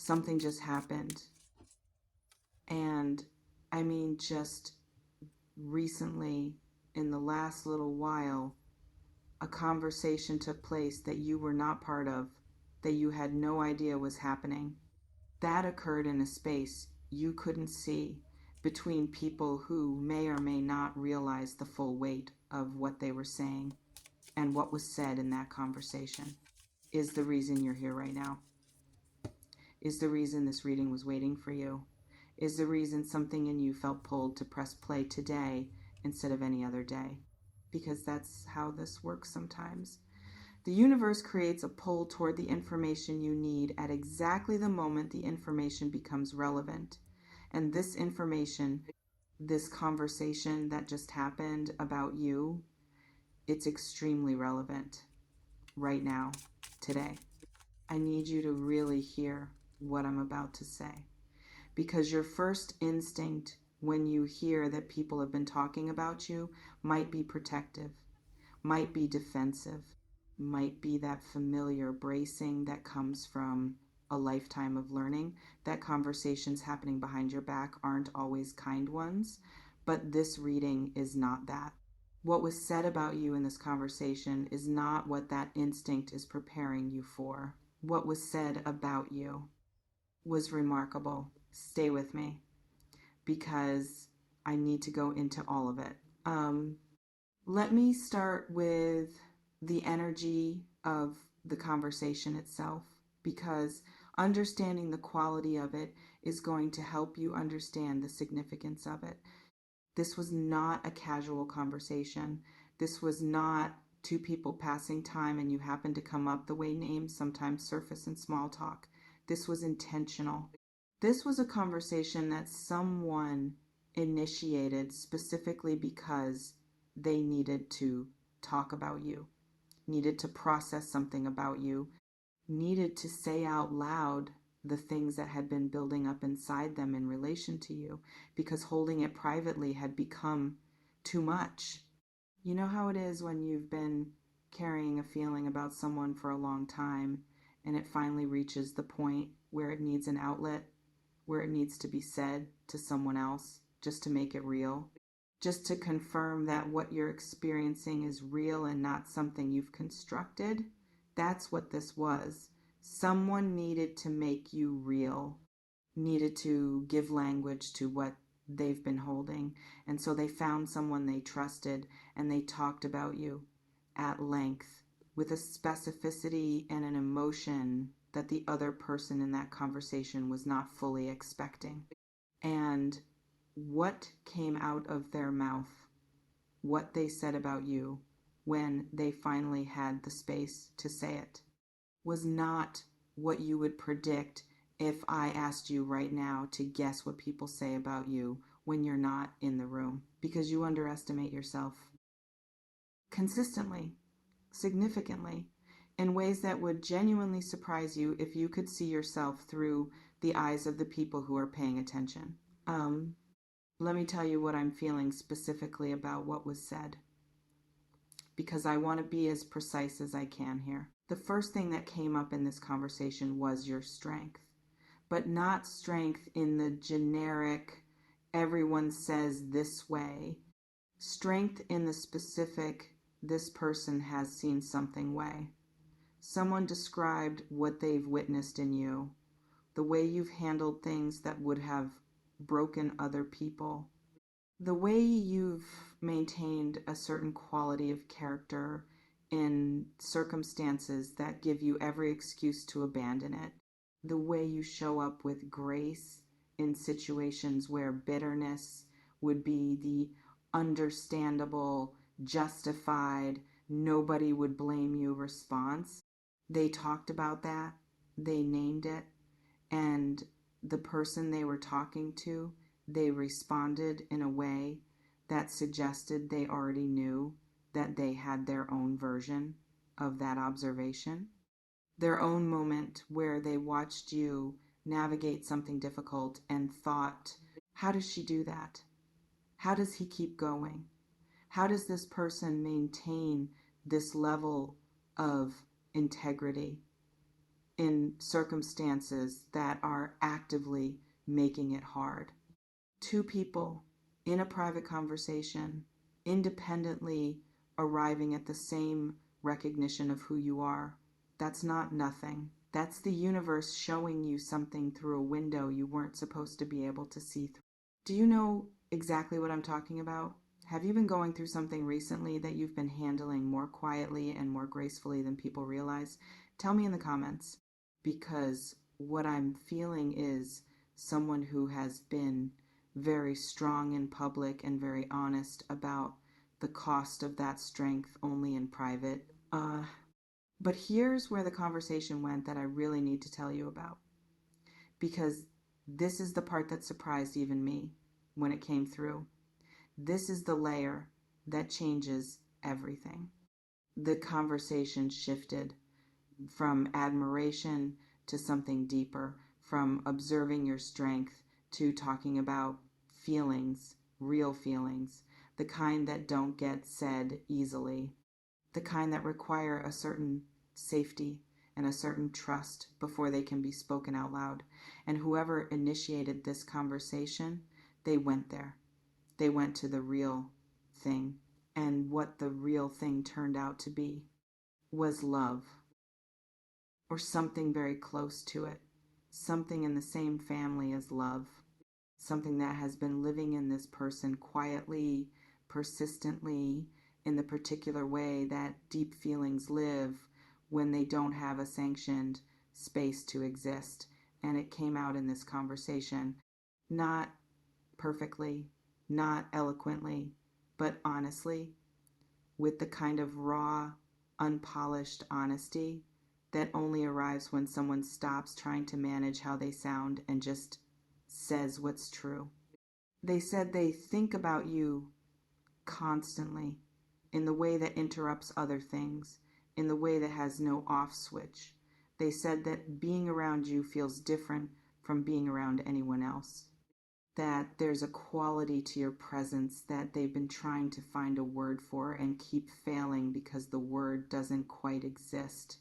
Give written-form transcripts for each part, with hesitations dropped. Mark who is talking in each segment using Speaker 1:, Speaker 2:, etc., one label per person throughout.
Speaker 1: something just happened. And I mean, just recently, in the last little while, a conversation took place that you were not part of, that you had no idea was happening. That occurred in a space you couldn't see, between people who may or may not realize the full weight of what they were saying and what was said in that conversation. Is the reason you're here right now. Is the reason this reading was waiting for you. Is the reason something in you felt pulled to press play today instead of any other day. Because that's how this works sometimes. The universe creates a pull toward the information you need at exactly the moment the information becomes relevant. And this information, this conversation that just happened about you, it's extremely relevant right now, today. I need you to really hear what I'm about to say. Because your first instinct when you hear that people have been talking about you might be protective, might be defensive, might be that familiar bracing that comes from a lifetime of learning, that conversations happening behind your back aren't always kind ones, but this reading is not that. What was said about you in this conversation is not what that instinct is preparing you for. What was said about you was remarkable. Stay with me because I need to go into all of it. Let me start with the energy of the conversation itself, because understanding the quality of it is going to help you understand the significance of it. This was not a casual conversation. This was not two people passing time and you happen to come up the way names sometimes surface in small talk. This was intentional. This was a conversation that someone initiated specifically because they needed to talk about you, needed to process something about you, needed to say out loud the things that had been building up inside them in relation to you, because holding it privately had become too much. You know how it is when you've been carrying a feeling about someone for a long time and it finally reaches the point where it needs an outlet, where it needs to be said to someone else just to make it real, just to confirm that what you're experiencing is real and not something you've constructed. That's what this was. Someone needed to make you real, needed to give language to what they've been holding. And so they found someone they trusted and they talked about you at length with a specificity and an emotion that the other person in that conversation was not fully expecting. And what came out of their mouth, what they said about you when they finally had the space to say it, was not what you would predict if I asked you right now to guess what people say about you when you're not in the room, because you underestimate yourself consistently, significantly, in ways that would genuinely surprise you if you could see yourself through the eyes of the people who are paying attention. Let me tell you what I'm feeling specifically about what was said, because I want to be as precise as I can here. The first thing that came up in this conversation was your strength, but not strength in the generic, everyone says this way. Strength in the specific, this person has seen something way. Someone described what they've witnessed in you, the way you've handled things that would have broken other people, the way you've maintained a certain quality of character in circumstances that give you every excuse to abandon it, the way you show up with grace in situations where bitterness would be the understandable, justified, nobody would blame you response. They talked about that, they named it, and the person they were talking to, they responded in a way that suggested they already knew that they had their own version of that observation, their own moment where they watched you navigate something difficult and thought, how does she do that? How does he keep going? How does this person maintain this level of integrity? in circumstances that are actively making it hard. Two people in a private conversation, independently arriving at the same recognition of who you are. That's not nothing. That's the universe showing you something through a window you weren't supposed to be able to see through. Do you know exactly what I'm talking about? Have you been going through something recently that you've been handling more quietly and more gracefully than people realize? Tell me in the comments, because what I'm feeling is someone who has been very strong in public and very honest about the cost of that strength only in private. But here's where the conversation went that I really need to tell you about, because this is the part that surprised even me when it came through. This is the layer that changes everything. The conversation shifted from admiration to something deeper, from observing your strength to talking about feelings, real feelings, the kind that don't get said easily, the kind that require a certain safety and a certain trust before they can be spoken out loud. And whoever initiated this conversation, they went there. They went to the real thing. And what the real thing turned out to be was love, or something very close to it, something in the same family as love, something that has been living in this person quietly, persistently, in the particular way that deep feelings live when they don't have a sanctioned space to exist. And it came out in this conversation, not perfectly, not eloquently, but honestly, with the kind of raw, unpolished honesty that only arrives when someone stops trying to manage how they sound and just says what's true. They said they think about you constantly, in the way that interrupts other things, in the way that has no off switch. They said that being around you feels different from being around anyone else, that there's a quality to your presence that they've been trying to find a word for and keep failing because the word doesn't quite exist.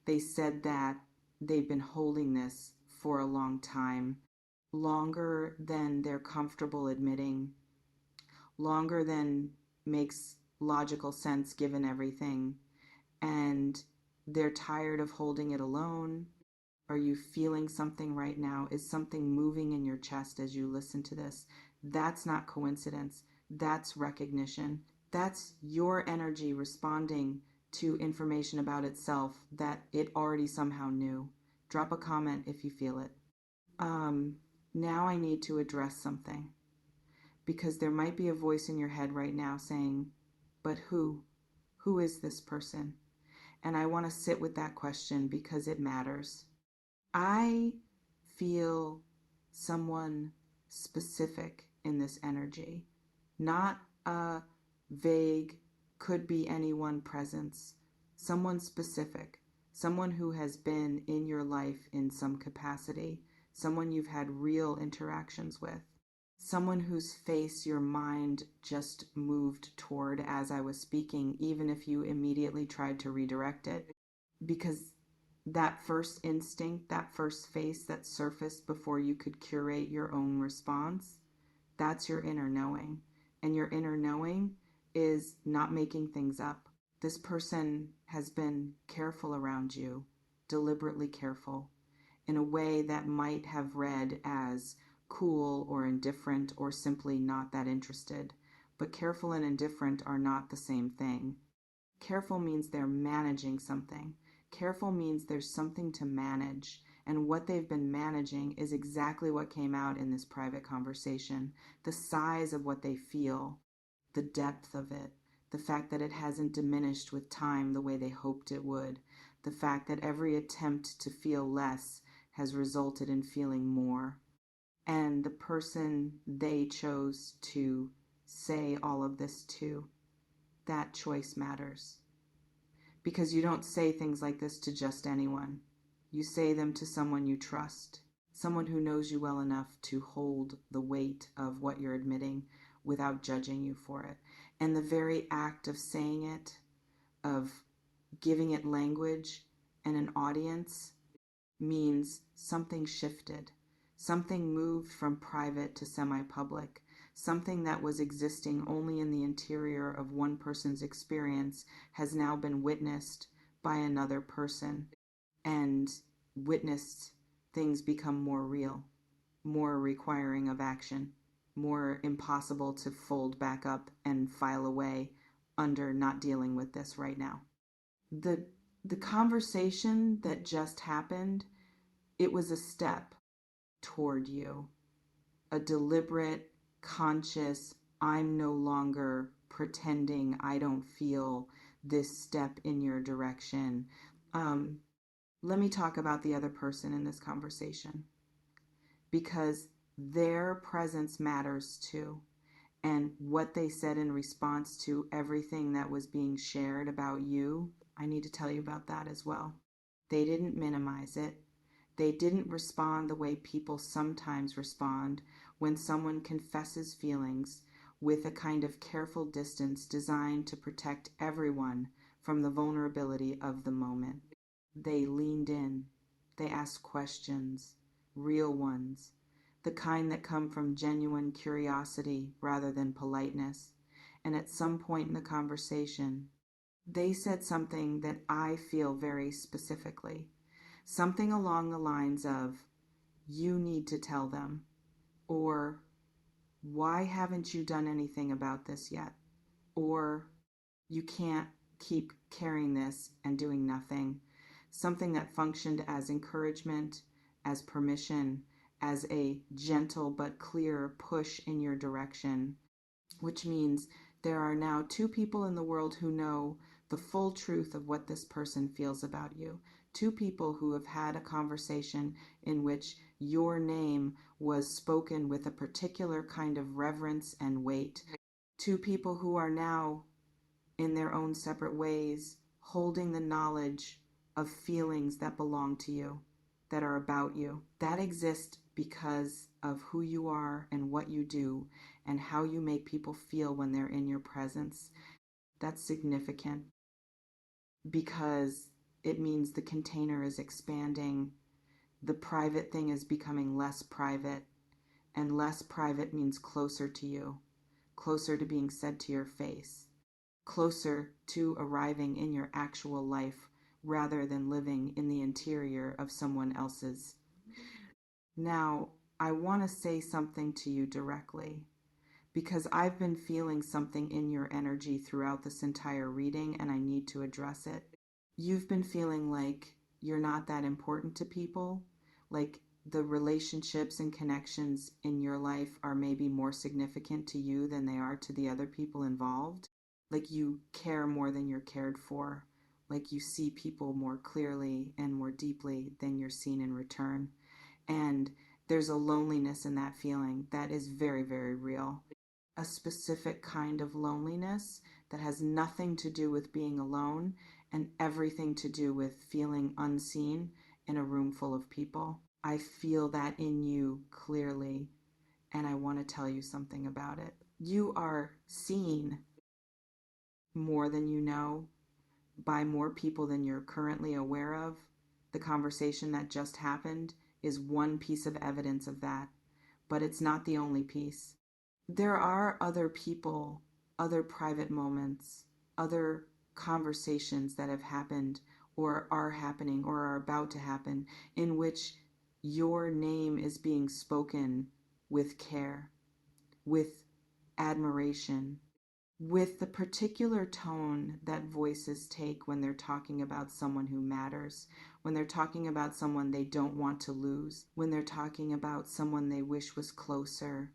Speaker 1: They said that they've been holding this for a long time, longer than they're comfortable admitting, longer than makes logical sense given everything. And they're tired of holding it alone. Are you feeling something right now? Is something moving in your chest as you listen to this? That's not coincidence. That's recognition. That's your energy responding to information about itself that it already somehow knew. Drop a comment if you feel it. Now I need to address something, because there might be a voice in your head right now saying, but who? Who is this person? And I want to sit with that question because it matters. I feel someone specific in this energy, not a vague, could be anyone presence. Someone specific, someone who has been in your life in some capacity, someone you've had real interactions with, someone whose face your mind just moved toward as I was speaking, even if you immediately tried to redirect it. Because that first instinct, that first face that surfaced before you could curate your own response, that's your inner knowing. And your inner knowing is not making things up. This person has been careful around you, deliberately careful, in a way that might have read as cool or indifferent or simply not that interested. But careful and indifferent are not the same thing. Careful means they're managing something. Careful means there's something to manage, and what they've been managing is exactly what came out in this private conversation. The size of what they feel, the depth of it, the fact that it hasn't diminished with time the way they hoped it would, the fact that every attempt to feel less has resulted in feeling more. And the person they chose to say all of this to, that choice matters. Because you don't say things like this to just anyone. You say them to someone you trust, someone who knows you well enough to hold the weight of what you're admitting without judging you for it. And the very act of saying it, of giving it language and an audience, means something shifted. Something moved from private to semi-public. Something that was existing only in the interior of one person's experience has now been witnessed by another person, and witnessed things become more real, more requiring of action, more impossible to fold back up and file away under not dealing with this right now. The conversation that just happened, it was a step toward you, a deliberate, conscious, I'm no longer pretending I don't feel this step in your direction. Let me talk about the other person in this conversation, because their presence matters too. And what they said in response to everything that was being shared about you, I need to tell you about that as well. They didn't minimize it. They didn't respond the way people sometimes respond when someone confesses feelings, with a kind of careful distance designed to protect everyone from the vulnerability of the moment. They leaned in. They asked questions, real ones, the kind that come from genuine curiosity rather than politeness. And at some point in the conversation, they said something that I feel very specifically. Something along the lines of, you need to tell them, or why haven't you done anything about this yet? Or you can't keep carrying this and doing nothing. Something that functioned as encouragement, as permission, as a gentle but clear push in your direction, which means there are now two people in the world who know the full truth of what this person feels about you. Two people who have had a conversation in which your name was spoken with a particular kind of reverence and weight. Two people who are now, in their own separate ways, holding the knowledge of feelings that belong to you, that are about you, that exist because of who you are and what you do and how you make people feel when they're in your presence. That's significant because it means the container is expanding. The private thing is becoming less private, and less private means closer to you, closer to being said to your face, closer to arriving in your actual life rather than living in the interior of someone else's. Now, I want to say something to you directly, because I've been feeling something in your energy throughout this entire reading, and I need to address it. You've been feeling like you're not that important to people, like the relationships and connections in your life are maybe more significant to you than they are to the other people involved. Like you care more than you're cared for. Like you see people more clearly and more deeply than you're seen in return. And there's a loneliness in that feeling that is very, very real. A specific kind of loneliness that has nothing to do with being alone and everything to do with feeling unseen in a room full of people. I feel that in you clearly, and I want to tell you something about it. You are seen more than you know, by more people than you're currently aware of. The conversation that just happened is one piece of evidence of that, but it's not the only piece. There are other people, other private moments, other conversations that have happened or are happening or are about to happen in which your name is being spoken with care, with admiration, with the particular tone that voices take when they're talking about someone who matters, when they're talking about someone they don't want to lose, when they're talking about someone they wish was closer,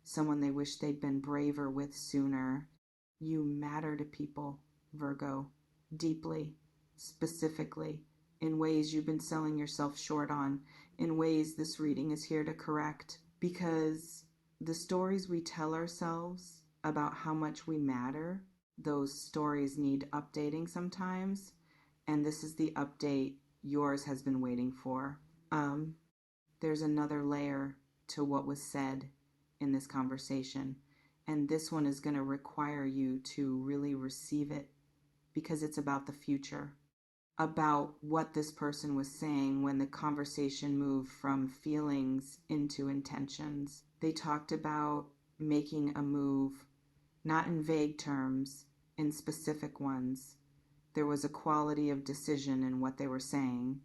Speaker 1: someone they wish they'd been braver with sooner. You matter to people, Virgo, deeply, specifically, in ways you've been selling yourself short on, in ways this reading is here to correct, because the stories we tell ourselves about how much we matter, those stories need updating sometimes, and this is the update yours has been waiting for. There's another layer to what was said in this conversation, and this one is going to require you to really receive it because it's about the future about what this person was saying when the conversation moved from feelings into intentions. They talked about making a move, not in vague terms, in specific ones. There was a quality of decision in what they were saying,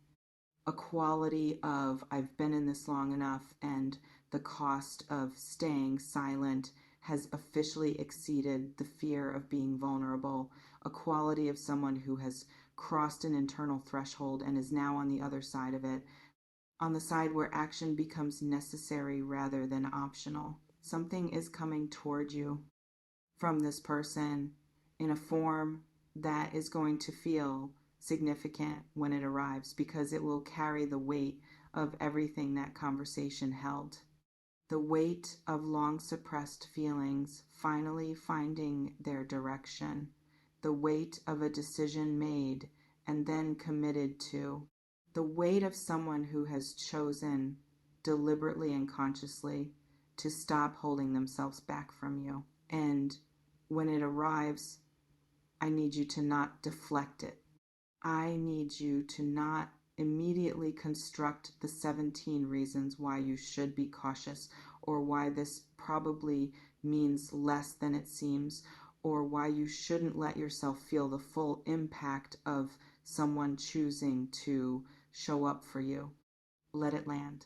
Speaker 1: a quality of I've been in this long enough and the cost of staying silent has officially exceeded the fear of being vulnerable, a quality of someone who has crossed an internal threshold and is now on the other side of it, on the side where action becomes necessary rather than optional. Something is coming toward you from this person in a form that is going to feel significant when it arrives because it will carry the weight of everything that conversation held. The weight of long suppressed feelings finally finding their direction. The weight of a decision made and then committed to. The weight of someone who has chosen deliberately and consciously to stop holding themselves back from you. And when it arrives, I need you to not deflect it. I need you to not immediately construct the 17 reasons why you should be cautious, or why this probably means less than it seems, or why you shouldn't let yourself feel the full impact of someone choosing to show up for you. Let it land.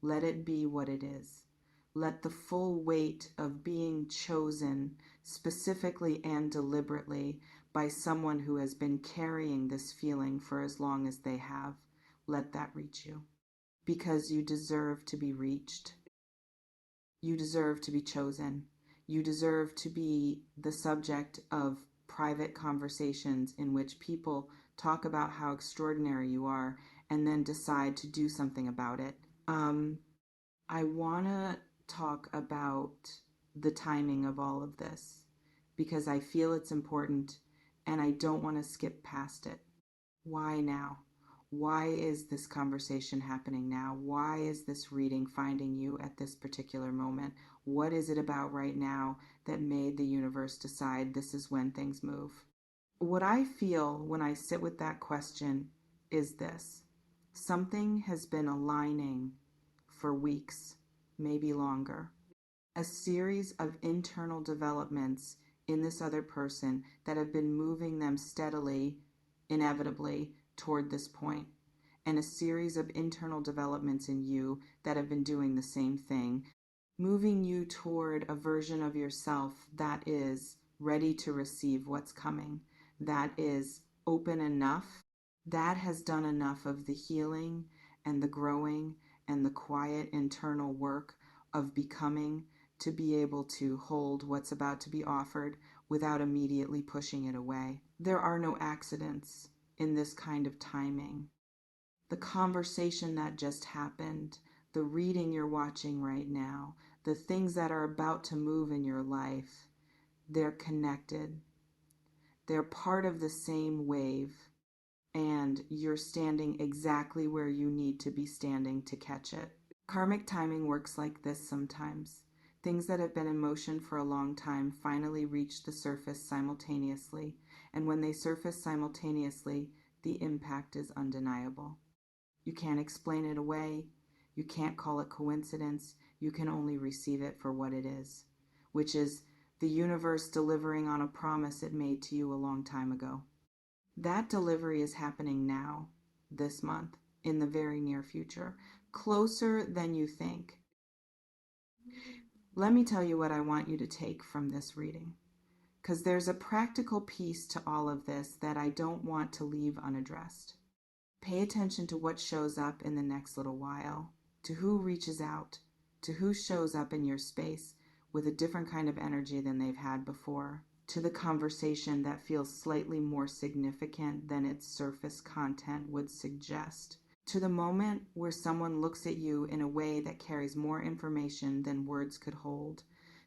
Speaker 1: Let it be what it is. Let the full weight of being chosen specifically and deliberately by someone who has been carrying this feeling for as long as they have, let that reach you. Because you deserve to be reached. You deserve to be chosen. You deserve to be the subject of private conversations in which people talk about how extraordinary you are and then decide to do something about it. I want to talk about the timing of all of this because I feel it's important and I don't want to skip past it. Why now? Why is this conversation happening now? Why is this reading finding you at this particular moment? What is it about right now that made the universe decide this is when things move? What I feel when I sit with that question is this. Something has been aligning for weeks, maybe longer. A series of internal developments in this other person that have been moving them steadily, inevitably, toward this point. And a series of internal developments in you that have been doing the same thing, moving you toward a version of yourself that is ready to receive what's coming, that is open enough, that has done enough of the healing and the growing and the quiet internal work of becoming to be able to hold what's about to be offered without immediately pushing it away. There are no accidents in this kind of timing. The conversation that just happened, the reading you're watching right now, the things that are about to move in your life, they're connected. They're part of the same wave, and you're standing exactly where you need to be standing to catch it. Karmic timing works like this sometimes. Things that have been in motion for a long time finally reach the surface simultaneously, and when they surface simultaneously, the impact is undeniable. You can't explain it away. You can't call it coincidence. You can only receive it for what it is, which is the universe delivering on a promise it made to you a long time ago. That delivery is happening now, this month, in the very near future, closer than you think. Let me tell you what I want you to take from this reading, because there's a practical piece to all of this that I don't want to leave unaddressed. Pay attention to what shows up in the next little while, to who reaches out, to who shows up in your space with a different kind of energy than they've had before, to the conversation that feels slightly more significant than its surface content would suggest, to the moment where someone looks at you in a way that carries more information than words could hold,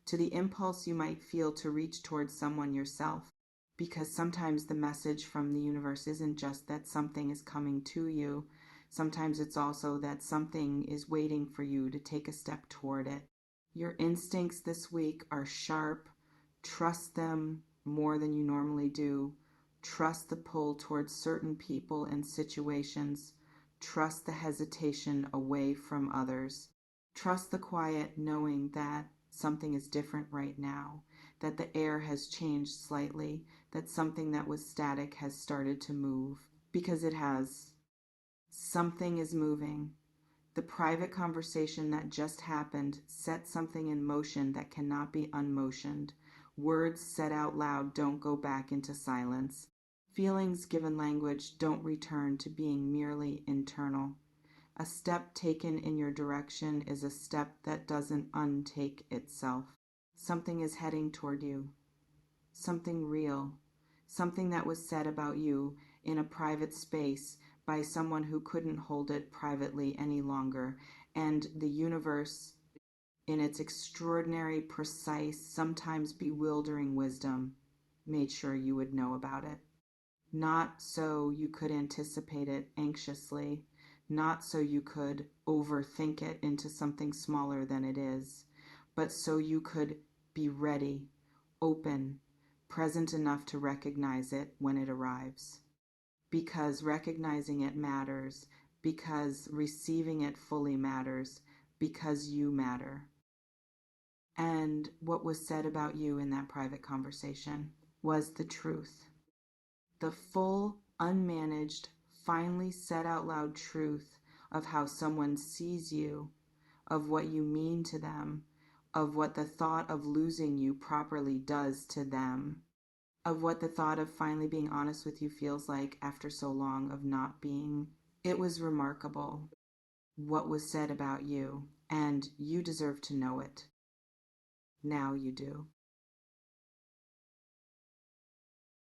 Speaker 1: to the impulse you might feel to reach towards someone yourself, because sometimes the message from the universe isn't just that something is coming to you. Sometimes it's also that something is waiting for you to take a step toward it. Your instincts this week are sharp. Trust them more than you normally do. Trust the pull towards certain people and situations. Trust the hesitation away from others. Trust the quiet knowing that something is different right now, that the air has changed slightly, that something that was static has started to move. Because it has. Something is moving. The private conversation that just happened set something in motion that cannot be unmotioned. Words said out loud don't go back into silence. Feelings given language don't return to being merely internal. A step taken in your direction is a step that doesn't untake itself. Something is heading toward you. Something real. Something that was said about you in a private space by someone who couldn't hold it privately any longer. And the universe, in its extraordinary, precise, sometimes bewildering wisdom, made sure you would know about it. Not so you could anticipate it anxiously, not so you could overthink it into something smaller than it is, but so you could be ready, open, present enough to recognize it when it arrives. Because recognizing it matters, because receiving it fully matters, because you matter. And what was said about you in that private conversation was the truth. The full, unmanaged, finally said out loud truth of how someone sees you, of what you mean to them, of what the thought of losing you properly does to them, of what the thought of finally being honest with you feels like after so long of not being. It was remarkable what was said about you, and you deserve to know it. Now you do.